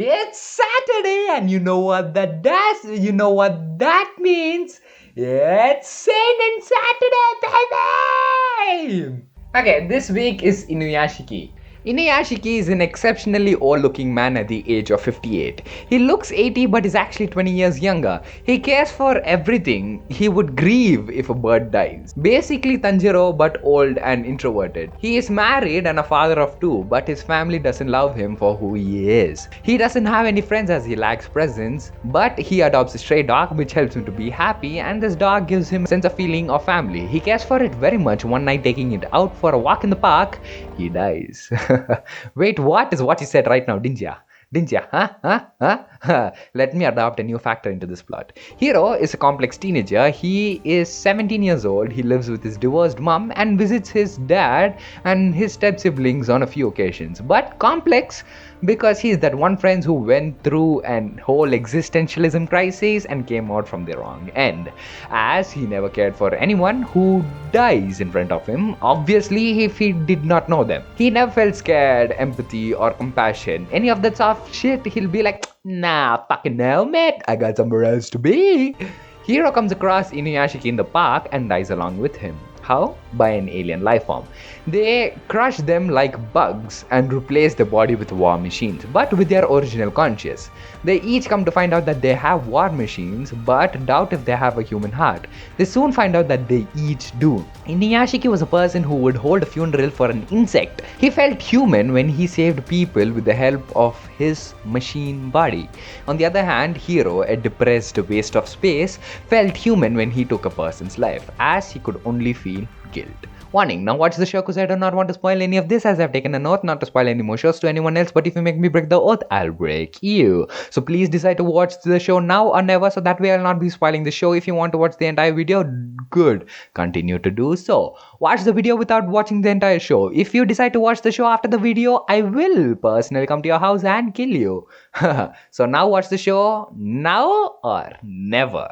It's Saturday, and you know what that does? You know what that means? It's Seinen Saturday, baby! Okay, this week is Inuyashiki. Inuyashiki is an exceptionally old-looking man at the age of 58. He looks 80 but is actually 20 years younger. He cares for everything. He would grieve if a bird dies. Basically Tanjiro but old and introverted. He is married and a father of two, but his family doesn't love him for who he is. He doesn't have any friends as he lacks presents, but he adopts a stray dog which helps him to be happy, and this dog gives him a sense of feeling of family. He cares for it very much. One night taking it out for a walk in the park, he dies. Wait, what is what he said right now, didn't ya? Didn't ya? Huh? Let me adopt a new factor into this plot. Hiro is a complex teenager. He is 17 years old. He lives with his divorced mom and visits his dad and his step siblings on a few occasions. But complex because he is that one friend who went through an whole existentialism crisis and came out from the wrong end. As he never cared for anyone who dies in front of him, obviously if he did not know them. He never felt scared, empathy or compassion. Any of that soft shit, he'll be like, nah, fucking no, mate, I got somewhere else to be. Hiro comes across Inuyashiki in the park and dies along with him. How? By an alien life form. They crush them like bugs and replace the body with war machines, but with their original conscious. They each come to find out that they have war machines, but doubt if they have a human heart. They soon find out that they each do. Inuyashiki was a person who would hold a funeral for an insect. He felt human when he saved people with the help of his machine body. On the other hand, Hiro, a depressed waste of space, felt human when he took a person's life, as he could only feel guilt. Warning, now watch the show because I do not want to spoil any of this, as I've taken an oath not to spoil any more shows to anyone else, but if you make me break the oath, I'll break you. So please decide to watch the show now or never, so that way I'll not be spoiling the show. If you want to watch the entire video, good. Continue to do so. Watch the video without watching the entire show. If you decide to watch the show after the video, I will personally come to your house and kill you. So now watch the show now or never.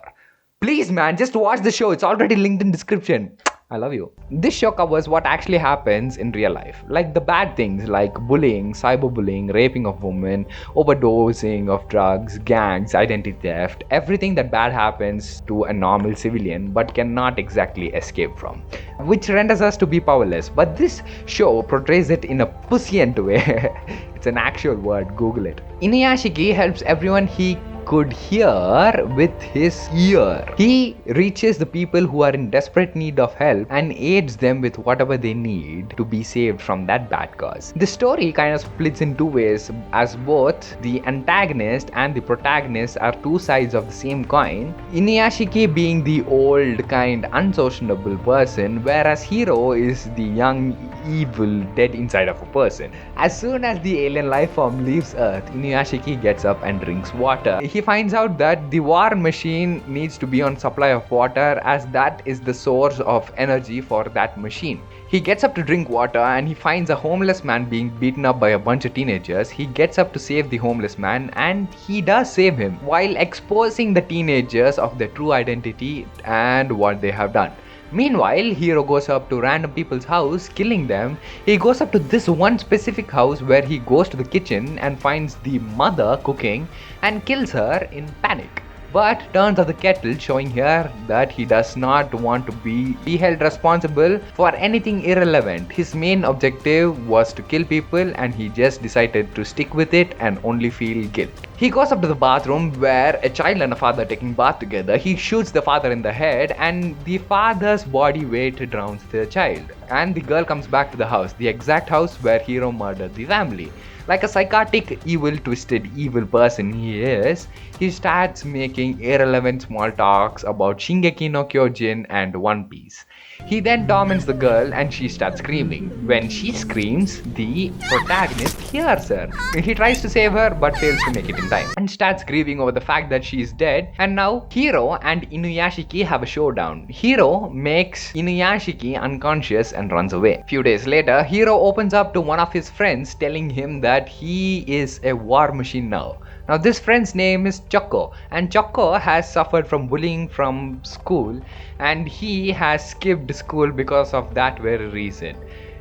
Please man, just watch the show. It's already linked in description. I love you. This show covers what actually happens in real life, like the bad things like bullying, cyberbullying, raping of women, overdosing of drugs, gangs, identity theft, everything that bad happens to a normal civilian but cannot exactly escape from, which renders us to be powerless. But this show portrays it in a pussient way. It's an actual word, Google it. Inuyashiki helps everyone he could hear with his ear. He reaches the people who are in desperate need of help and aids them with whatever they need to be saved from that bad cause. The story kind of splits in two ways, as both the antagonist and the protagonist are two sides of the same coin. Inuyashiki being the old, kind, unsociable person, whereas Hiro is the young, evil, dead inside of a person. As soon as the alien life form leaves Earth, Inuyashiki gets up and drinks water. He finds out that the war machine needs to be on supply of water, as that is the source of energy for that machine. He gets up to drink water and he finds a homeless man being beaten up by a bunch of teenagers. He gets up to save the homeless man and he does save him, while exposing the teenagers of their true identity and what they have done. Meanwhile, Hiro goes up to random people's house, killing them. He goes up to this one specific house where he goes to the kitchen and finds the mother cooking and kills her in panic. But turns off the kettle, showing here that he does not want to be held responsible for anything irrelevant. His main objective was to kill people and he just decided to stick with it and only feel guilt. He goes up to the bathroom where a child and a father are taking bath together. He shoots the father in the head and the father's body weight drowns the child. And the girl comes back to the house, the exact house where Hiro murdered the family. Like a psychotic, evil, twisted, evil person he is, he starts making irrelevant small talks about Shingeki no Kyojin and One Piece. He then torments the girl and she starts screaming. When she screams, the protagonist hears her. He tries to save her but fails to make it in time and starts grieving over the fact that she is dead. And now Hiro and Inuyashiki have a showdown. Hiro makes Inuyashiki unconscious and runs away. Few days later, Hiro opens up to one of his friends, telling him that he is a war machine now. Now this friend's name is Chokko, and Chokko has suffered from bullying from school and he has skipped school because of that very reason.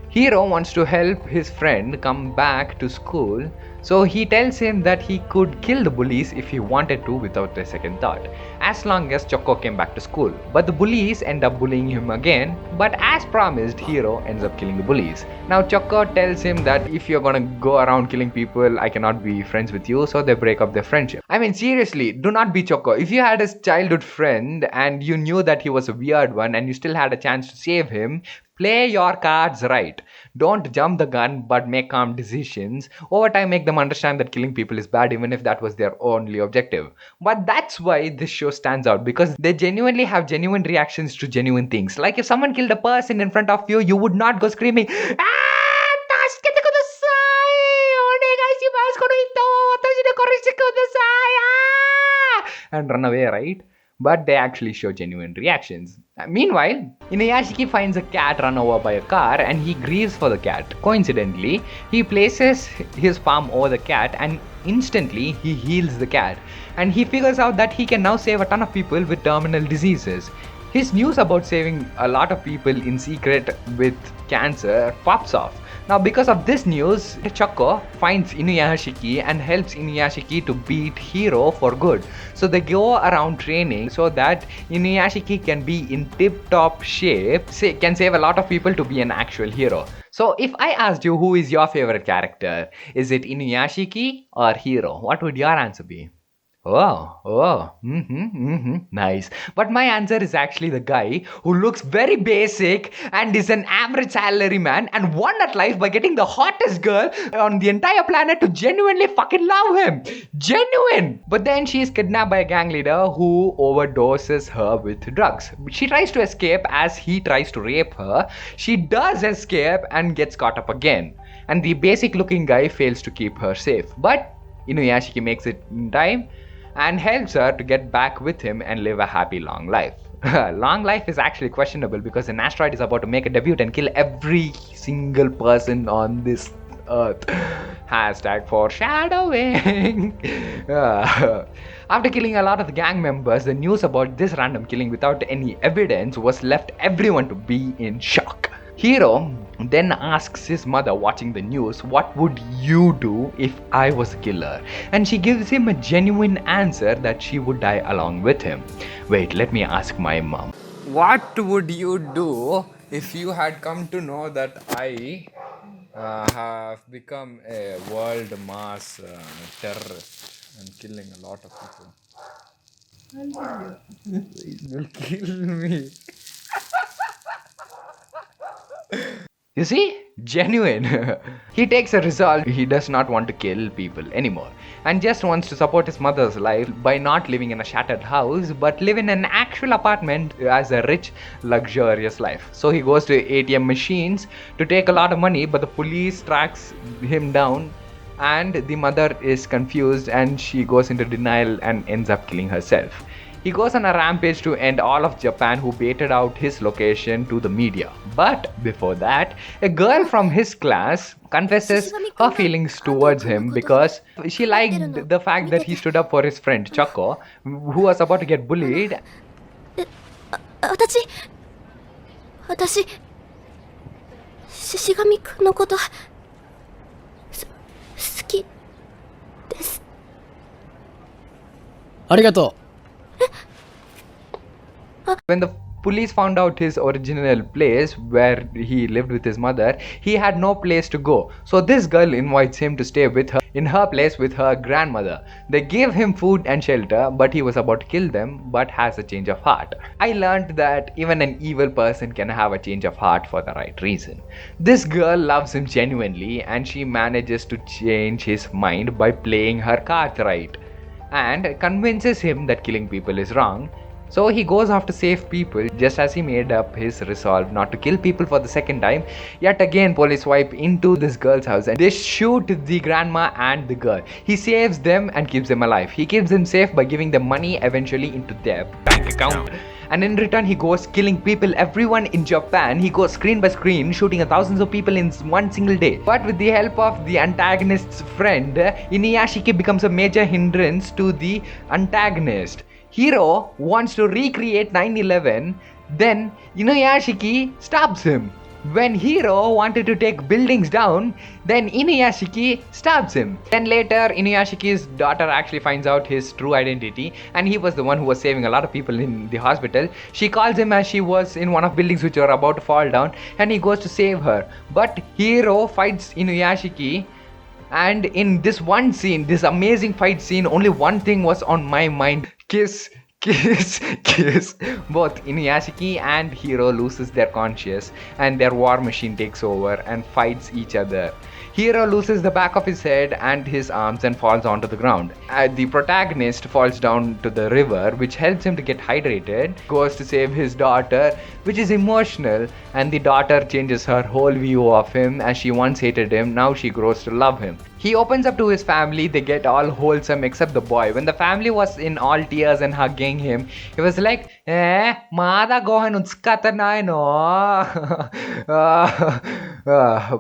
Hiro wants to help his friend come back to school So he tells him that he could kill the bullies if he wanted to without a second thought, as long as Chokko came back to school. But the bullies end up bullying him again, but as promised, Hiro ends up killing the bullies. Now Chokko tells him that if you're gonna go around killing people, I cannot be friends with you, so they break up their friendship. I mean, seriously, do not be Chokko. If you had a childhood friend and you knew that he was a weird one and you still had a chance to save him, play your cards right. Don't jump the gun, but make calm decisions. Over time, make them understand that killing people is bad, even if that was their only objective. But that's why this show stands out, because they genuinely have genuine reactions to genuine things. Like if someone killed a person in front of you, you would not go screaming, "Ah, tasukete kudasai! Onegaishimasu, watashi ni korishite kudasai!" And run away, right? But they actually show genuine reactions. Meanwhile, Inuyashiki finds a cat run over by a car and he grieves for the cat. Coincidentally, he places his palm over the cat and instantly he heals the cat. And he figures out that he can now save a ton of people with terminal diseases. His news about saving a lot of people in secret with cancer pops off. Now, because of this news, Chokko finds Inuyashiki and helps Inuyashiki to beat Hiro for good. So they go around training so that Inuyashiki can be in tip-top shape, can save a lot of people to be an actual hero. So if I asked you who is your favorite character, is it Inuyashiki or Hiro? What would your answer be? Nice. But my answer is actually the guy who looks very basic and is an average salary man and won at life by getting the hottest girl on the entire planet to genuinely fucking love him. Genuine! But then she is kidnapped by a gang leader who overdoses her with drugs. She tries to escape as he tries to rape her. She does escape and gets caught up again. And the basic looking guy fails to keep her safe. But Inuyashiki makes it in time and helps her to get back with him and live a happy long life. Long life is actually questionable because an asteroid is about to make a debut and kill every single person on this earth. Hashtag foreshadowing. After killing a lot of the gang members, the news about this random killing without any evidence was left everyone to be in shock. Hiro then asks his mother, watching the news, "What would you do if I was a killer?" And she gives him a genuine answer that she would die along with him. Wait, let me ask my mom. What would you do if you had come to know that I have become a world mass terrorist and killing a lot of people? It will kill me. You see? Genuine. He takes a resolve. He does not want to kill people anymore and just wants to support his mother's life by not living in a shattered house but live in an actual apartment as a rich, luxurious life. So he goes to ATM machines to take a lot of money, but the police tracks him down and the mother is confused and she goes into denial and ends up killing herself. He goes on a rampage to end all of Japan who baited out his location to the media. But before that, a girl from his class confesses her feelings towards him because she liked the fact that he stood up for his friend Chokko, who was about to get bullied. 私、シシ神くんのこと、好きです。ありがとう。 When the police found out his original place where he lived with his mother, he had no place to go. So this girl invites him to stay with her in her place with her grandmother. They give him food and shelter, but he was about to kill them but has a change of heart. I learned that even an evil person can have a change of heart for the right reason. This girl loves him genuinely and she manages to change his mind by playing her cards right and convinces him that killing people is wrong. So he goes off to save people just as he made up his resolve not to kill people for the second time. Yet again, police swipe into this girl's house and they shoot the grandma and the girl. He saves them and keeps them alive. He keeps them safe by giving them money eventually into their bank account. And in return, he goes killing people, everyone in Japan. He goes screen by screen, shooting thousands of people in one single day. But with the help of the antagonist's friend, Inuyashiki becomes a major hindrance to the antagonist. Hiro wants to recreate 9/11, then Inuyashiki stops him. When Hiro wanted to take buildings down, then Inuyashiki stabs him. Then later, Inuyashiki's daughter actually finds out his true identity, and he was the one who was saving a lot of people in the hospital. She calls him as she was in one of buildings which were about to fall down, and he goes to save her. But Hiro fights Inuyashiki, and in this one scene, this amazing fight scene, only one thing was on my mind: kiss, kiss, kiss. Both Inuyashiki and Hiro loses their conscience, and their war machine takes over and fights each other. Hiro loses the back of his head and his arms and falls onto the ground. The protagonist falls down to the river, which helps him to get hydrated, goes to save his daughter, which is emotional, and the daughter changes her whole view of him. As she once hated him, now she grows to love him. He opens up to his family, they get all wholesome except the boy. When the family was in all tears and hugging him, he was like, Mada gohan utskata no.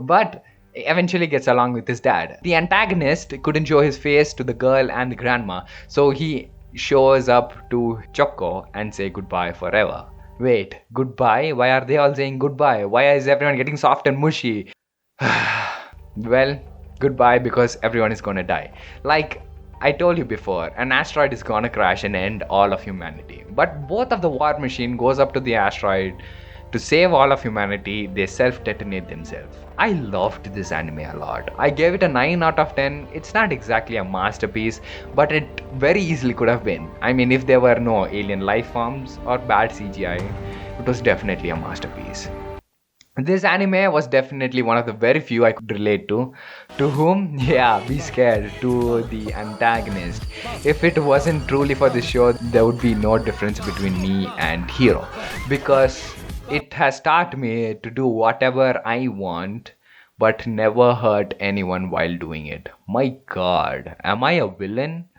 But eventually gets along with his dad. The antagonist couldn't show his face to the girl and the grandma, so he shows up to Chokko and say goodbye forever. Wait, goodbye? Why are they all saying goodbye? Why is everyone getting soft and mushy? Well, goodbye because everyone is gonna die. Like I told you before, an asteroid is gonna crash and end all of humanity. But both of the war machine goes up to the asteroid to save all of humanity. They self-detonate themselves. I loved this anime a lot. I gave it a 9 out of 10. It's not exactly a masterpiece, but it very easily could have been. I mean, if there were no alien life forms or bad CGI, it was definitely a masterpiece. This anime was definitely one of the very few I could relate to. To whom? Yeah, be scared. To the antagonist. If it wasn't truly for this show, there would be no difference between me and Hiro. Because it has taught me to do whatever I want, but never hurt anyone while doing it. My god, am I a villain?